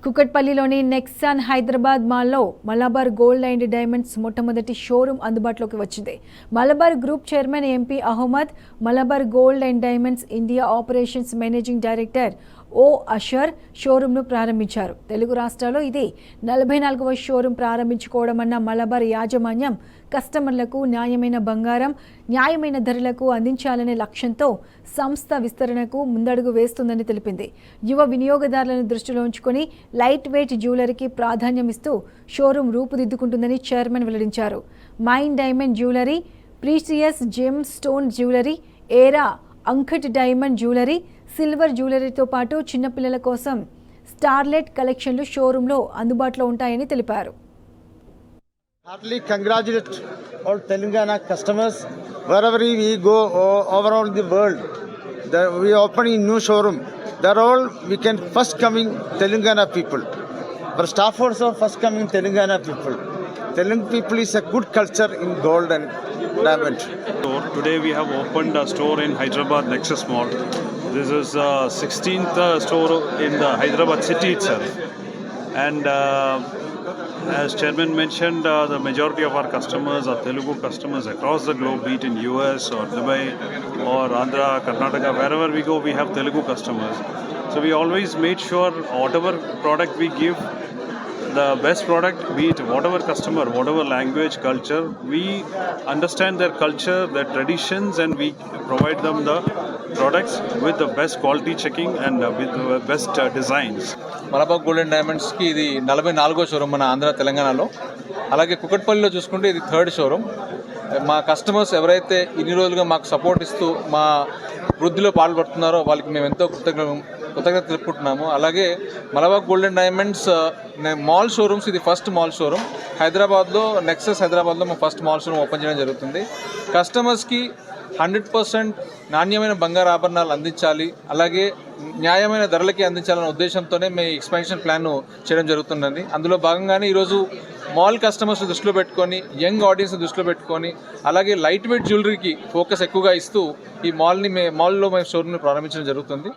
కుకట్పల్లిలోని Nexus Hyderabad మాల్లో Malabar gold and diamonds మొట్టమొదటి showroom అందుబాటులోకి వచ్చింది. Malabar group chairman MP Ahmed Malabar gold and diamonds India operations managing director O Ashar షోరూమ్ను ప్రారంభించారు. తెలుగు రాష్ట్రాల్లో ఇది 44వ షోరూమ్ ప్రారంభించుకోవడమన్న మలబార్ యాజమాన్యం కస్టమర్లకు న్యాయమైన బంగారం న్యాయమైన ధరలకు అందించాలనే లక్ష్యంతో సంస్థ విస్తరణకు ముందడుగు వేస్తుందని తెలిపింది. యువ వినియోగదారులను దృష్టిలో ఉంచుకొని లైట్ వెయిట్ జ్యువెలరీకి ప్రాధాన్యం ఇస్తూ షోరూమ్ రూపుదిద్దుకుంటుందని చైర్మన్ వెల్లడించారు. Mine diamond jewellery, precious gem stone jewellery, era uncut diamond jewellery, silver జ్యువెలరీతో పాటు చిన్నపిల్లల కోసం స్టార్లెట్ కలెక్షన్లు షోరూంలో అందుబాటులో ఉంటాయని తెలిపారు. Heartily congratulate all Telangana customers wherever we go overall the world. We are opening new showroom. They're all we can first coming Telangana people. Our staff also first coming Telangana people. Telugu people is a good culture in gold and diamond. Today we have opened a store in Hyderabad Nexus Mall. This is 16th store in the Hyderabad city itself. And as chairman mentioned, the majority of our customers are Telugu customers across the globe, be it in US or Dubai or Andhra, Karnataka, wherever we go, we have Telugu customers. So we always made sure whatever product we give, the best product, be it whatever customer, whatever language, culture, we understand their culture, their traditions, and we provide them the products with the best quality checking and with the best designs. Malabar gold and డైమండ్స్కి ఇది 44వ showroom మన ఆంధ్ర తెలంగాణలో. అలాగే కుకట్పల్లిలో చూసుకుంటే ఇది 3rd showroom. మా customers ఎవరైతే ఇన్ని రోజులుగా మాకు సపోర్ట్ ఇస్తూ మా వృద్ధిలో పాల్పడుతున్నారో వాళ్ళకి మేము ఎంతో కృతజ్ఞత తెలుపుకుంటున్నాము. అలాగే Malabar gold and diamonds mall showrooms, ఇది ఫస్ట్ మాల్ షోరూమ్ హైదరాబాద్లో, నెక్సస్ హైదరాబాద్లో మా ఫస్ట్ మాల్ షోరూమ్ ఓపెన్ చేయడం జరుగుతుంది. కస్టమర్స్కి 100% నాణ్యమైన బంగారు ఆభరణాలు అందించాలి, అలాగే న్యాయమైన ధరలకి అందించాలనే ఉద్దేశంతోనే మేము ఎక్స్పాన్షన్ ప్లాన్ చేయడం జరుగుతుందండి. అందులో భాగంగానే ఈరోజు మాల్ కస్టమర్స్ దృష్టిలో పెట్టుకొని, యంగ్ ఆడియన్స్ దృష్టిలో పెట్టుకొని, అలాగే లైట్ వెయిట్ జ్యువెలరీకి ఫోకస్ ఎక్కువగా ఇస్తూ ఈ మాల్లో మేము షోరూమ్ని ప్రారంభించడం జరుగుతుంది.